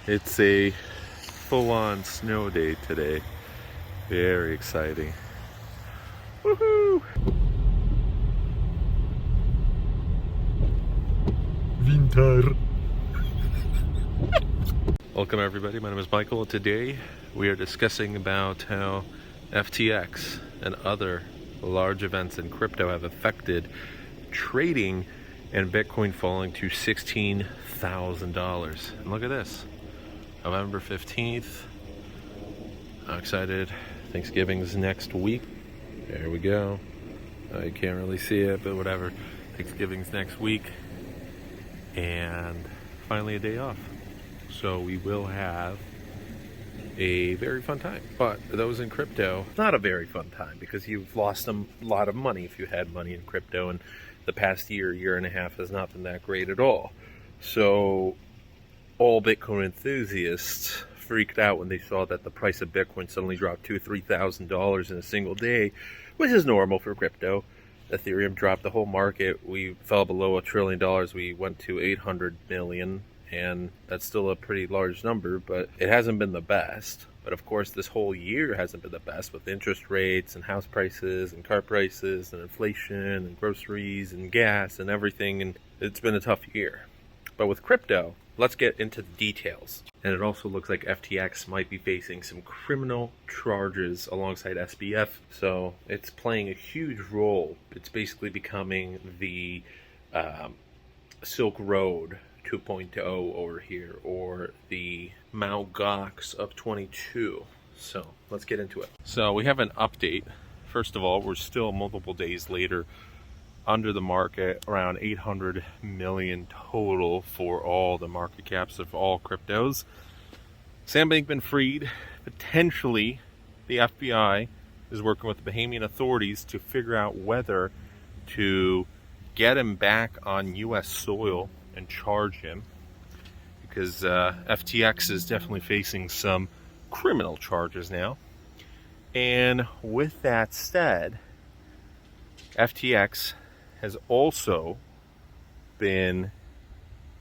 It's a full-on snow day today. Very exciting. Woohoo! Winter. Welcome everybody, my name is Michael. Today we are discussing about how FTX and other large events in crypto have affected trading and Bitcoin falling to $16,000. And look at this, November 15th. I'm excited. Thanksgiving's next week. There we go. You can't really see it, but whatever. Thanksgiving's next week. And finally a day off. So we will have a very fun time. But those in crypto, not a very fun time because you've lost a lot of money if you had money in crypto. And the past year and a half has not been that great at all. So all Bitcoin enthusiasts freaked out when they saw that the price of Bitcoin suddenly dropped $2,000-$3,000 in a single day, which is normal for crypto. Ethereum dropped the whole market. We fell below $1 trillion. We went to 800 million, and that's still a pretty large number, but it hasn't been the best. But of course, this whole year hasn't been the best with interest rates and house prices and car prices and inflation and groceries and gas and everything, and it's been a tough year. But with crypto, let's get into the details. And it also looks like FTX might be facing some criminal charges alongside SBF. So it's playing a huge role. It's basically becoming the Silk Road 2.0 over here, or the Mt. Gox of 22. So let's get into it. So we have an update. First of all, we're still multiple days later under the market, around 800 million total for all the market caps of all cryptos. Sam Bankman Fried, potentially the FBI is working with the Bahamian authorities to figure out whether to get him back on US soil and charge him, because FTX is definitely facing some criminal charges now. And with that said, FTX has also been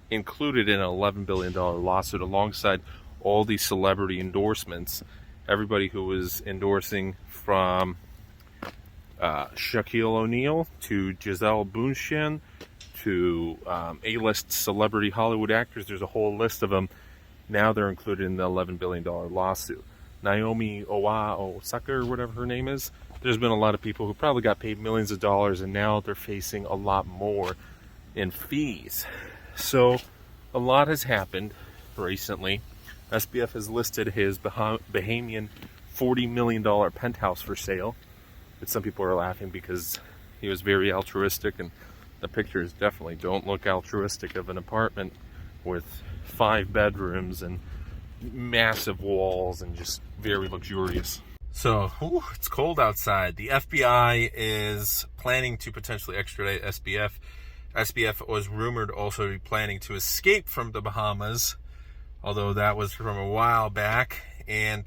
included in an $11 billion lawsuit alongside all these celebrity endorsements. Everybody who was endorsing, from Shaquille O'Neal to Gisele Bündchen to A-list celebrity Hollywood actors. There's a whole list of them. Now they're included in the $11 billion lawsuit. Naomi Osaka, or whatever her name is. There's been a lot of people who probably got paid millions of dollars, and now they're facing a lot more in fees. So a lot has happened recently. SBF has listed his Bahamian $40 million penthouse for sale. But some people are laughing because he was very altruistic, and the pictures definitely don't look altruistic of an apartment with 5 bedrooms and massive walls and just very luxurious. So, it's cold outside. The FBI is planning to potentially extradite SBF. SBF was rumored also to be planning to escape from the Bahamas, although that was from a while back. And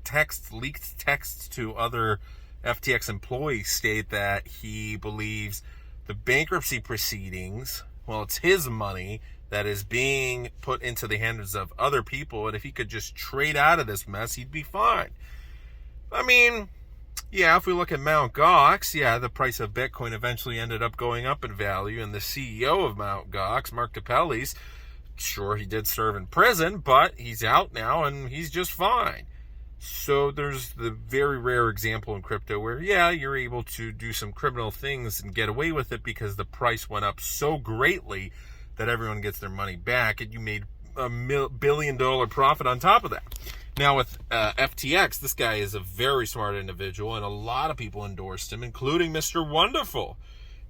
leaked texts to other FTX employees state that he believes the bankruptcy proceedings, well, it's his money that is being put into the hands of other people, and if he could just trade out of this mess, he'd be fine. I mean, yeah, if we look at Mt. Gox, yeah, the price of Bitcoin eventually ended up going up in value, and the CEO of Mt. Gox, Mark Capelli's, sure, he did serve in prison, but he's out now, and he's just fine. So there's the very rare example in crypto where, yeah, you're able to do some criminal things and get away with it because the price went up so greatly that everyone gets their money back, and you made a $1 billion profit on top of that. Now with FTX, this guy is a very smart individual, and a lot of people endorsed him, including Mr. Wonderful.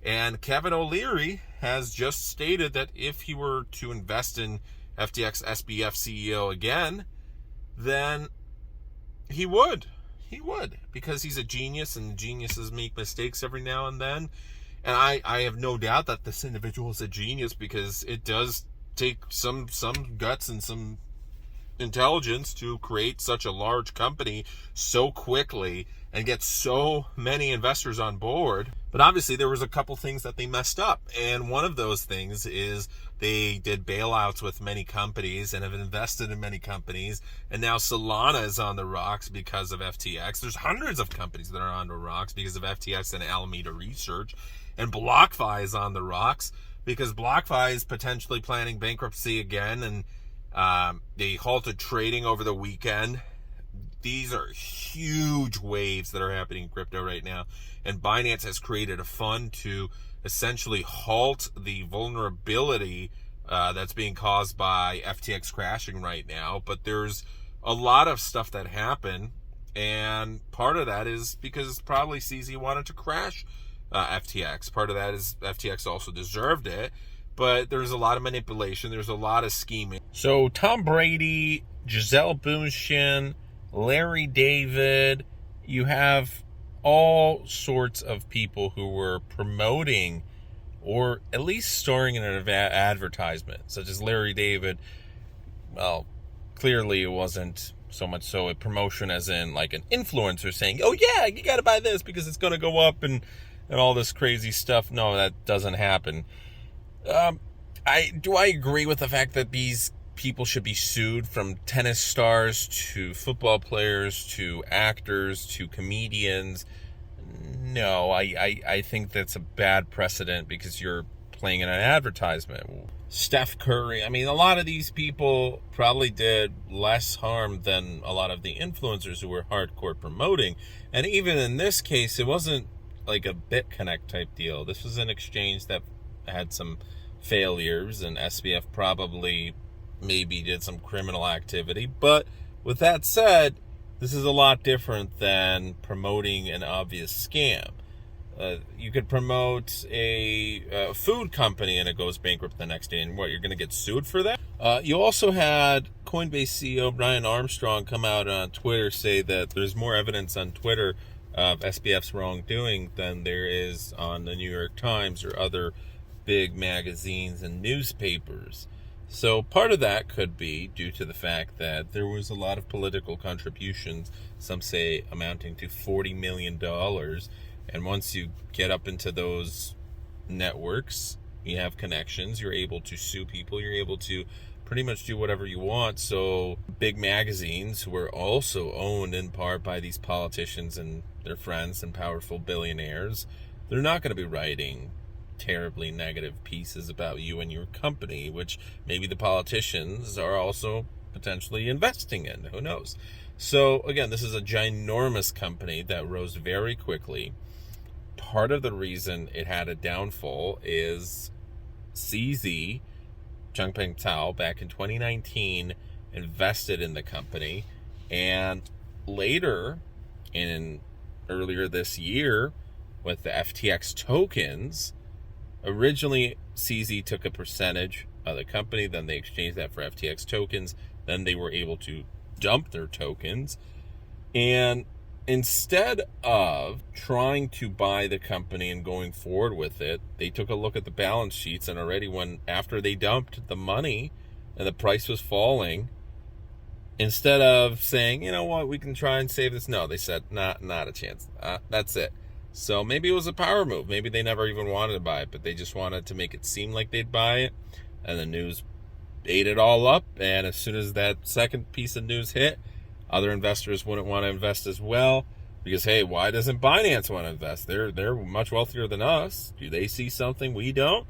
And Kevin O'Leary has just stated that if he were to invest in FTX SBF CEO again, then he would, because he's a genius, and geniuses make mistakes every now and then. And I have no doubt that this individual is a genius, because it does take some guts and some intelligence to create such a large company so quickly and get so many investors on board. But obviously there was a couple things that they messed up. And one of those things is they did bailouts with many companies and have invested in many companies. And now Solana is on the rocks because of FTX. There's hundreds of companies that are on the rocks because of FTX and Alameda Research. And BlockFi is on the rocks because BlockFi is potentially planning bankruptcy again. And they halted trading over the weekend. These are huge waves that are happening in crypto right now. And Binance has created a fund to essentially halt the vulnerability that's being caused by FTX crashing right now. But there's a lot of stuff that happened. And part of that is because probably CZ wanted to crash FTX. Part of that is FTX also deserved it. But there's a lot of manipulation. There's a lot of scheming. So Tom Brady, Gisele Bündchen, Larry David, you have all sorts of people who were promoting or at least starring in an advertisement, such as Larry David. Well, clearly it wasn't so much so a promotion as in like an influencer saying, oh yeah, you got to buy this because it's going to go up and all this crazy stuff. No, that doesn't happen. I agree with the fact that these people should be sued, from tennis stars to football players to actors to comedians. No, I think that's a bad precedent because you're playing in an advertisement. Steph Curry, I mean, a lot of these people probably did less harm than a lot of the influencers who were hardcore promoting. And even in this case, it wasn't like a BitConnect type deal. This was an exchange that had some failures, and SBF probably maybe did some criminal activity. But with that said, this is a lot different than promoting an obvious scam. You could promote a food company and it goes bankrupt the next day, and what, you're going to get sued for that? You also had Coinbase CEO Brian Armstrong come out on Twitter say that there's more evidence on Twitter of SBF's wrongdoing than there is on the New York Times or other big magazines and newspapers. So part of that could be due to the fact that there was a lot of political contributions, some say amounting to $40 million. And once you get up into those networks, you have connections, you're able to sue people, you're able to pretty much do whatever you want. So big magazines were also owned in part by these politicians and their friends and powerful billionaires. They're not going to be writing terribly negative pieces about you and your company, which maybe the politicians are also potentially investing in. Who knows? So again, this is a ginormous company that rose very quickly. Part of the reason it had a downfall is CZ, Changpeng Zhao, back in 2019 invested in the company, and later, earlier this year, with the FTX tokens, originally CZ took a percentage of the company, then they exchanged that for FTX tokens, then they were able to dump their tokens, and instead of trying to buy the company and going forward with it, they took a look at the balance sheets, and already after they dumped the money and the price was falling, instead of saying, you know what, we can try and save this, no, they said, not a chance. That's it. So maybe it was a power move. Maybe they never even wanted to buy it, but they just wanted to make it seem like they'd buy it, and the news ate it all up. And as soon as that second piece of news hit, other investors wouldn't want to invest as well because, hey, why doesn't Binance want to invest? They're much wealthier than us. Do they see something we don't?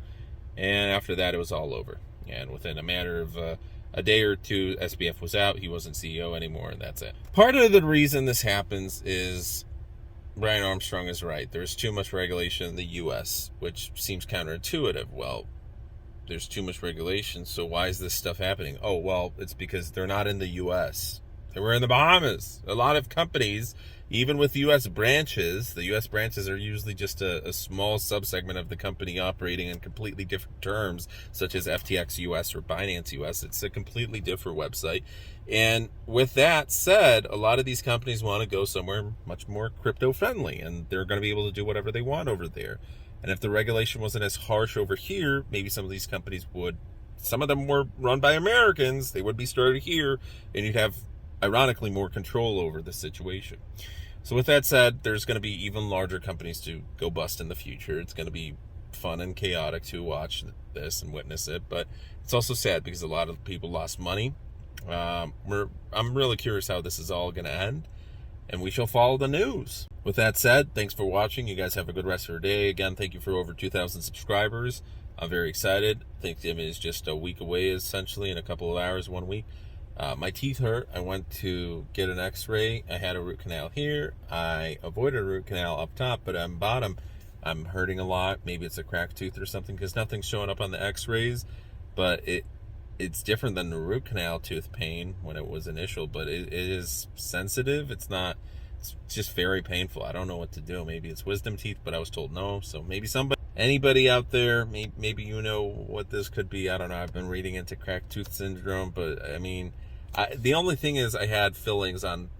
And after that, it was all over. And within a matter of a day or two, SBF was out. He wasn't CEO anymore, and that's it. Part of the reason this happens is Brian Armstrong is right. There's too much regulation in the U.S., which seems counterintuitive. Well, there's too much regulation, so why is this stuff happening? Oh, well, it's because they're not in the U.S. They were in the Bahamas. A lot of companies, even with U.S. branches, the U.S. branches are usually just a small subsegment of the company operating in completely different terms, such as FTX US or Binance US. It's a completely different website. And with that said, a lot of these companies want to go somewhere much more crypto-friendly, and they're going to be able to do whatever they want over there. And if the regulation wasn't as harsh over here, maybe some of these companies would, some of them were run by Americans, they would be started here, and you'd have, ironically, more control over the situation. So with that said, there's going to be even larger companies to go bust in the future. It's going to be fun and chaotic to watch this and witness it, but it's also sad because a lot of people lost money. I'm really curious how this is all going to end, and we shall follow the news. With that said, thanks for watching. You guys have a good rest of your day. Again, thank you for over 2,000 subscribers. I'm very excited. Thanksgiving is just a week away, essentially, in a couple of hours, 1 week. My teeth hurt. I went to get an x-ray. I had a root canal here. I avoided a root canal up top, but on bottom, I'm hurting a lot. Maybe it's a cracked tooth or something because nothing's showing up on the x-rays, but it's different than the root canal tooth pain when it was initial, but it is sensitive. It's just very painful. I don't know what to do. Maybe it's wisdom teeth, but I was told no. So maybe anybody out there, maybe you know what this could be. I don't know. I've been reading into cracked tooth syndrome, but I mean, the only thing is I had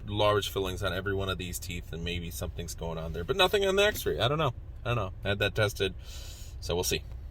large fillings on every one of these teeth, and maybe something's going on there, but nothing on the x-ray. I don't know. I had that tested, so we'll see.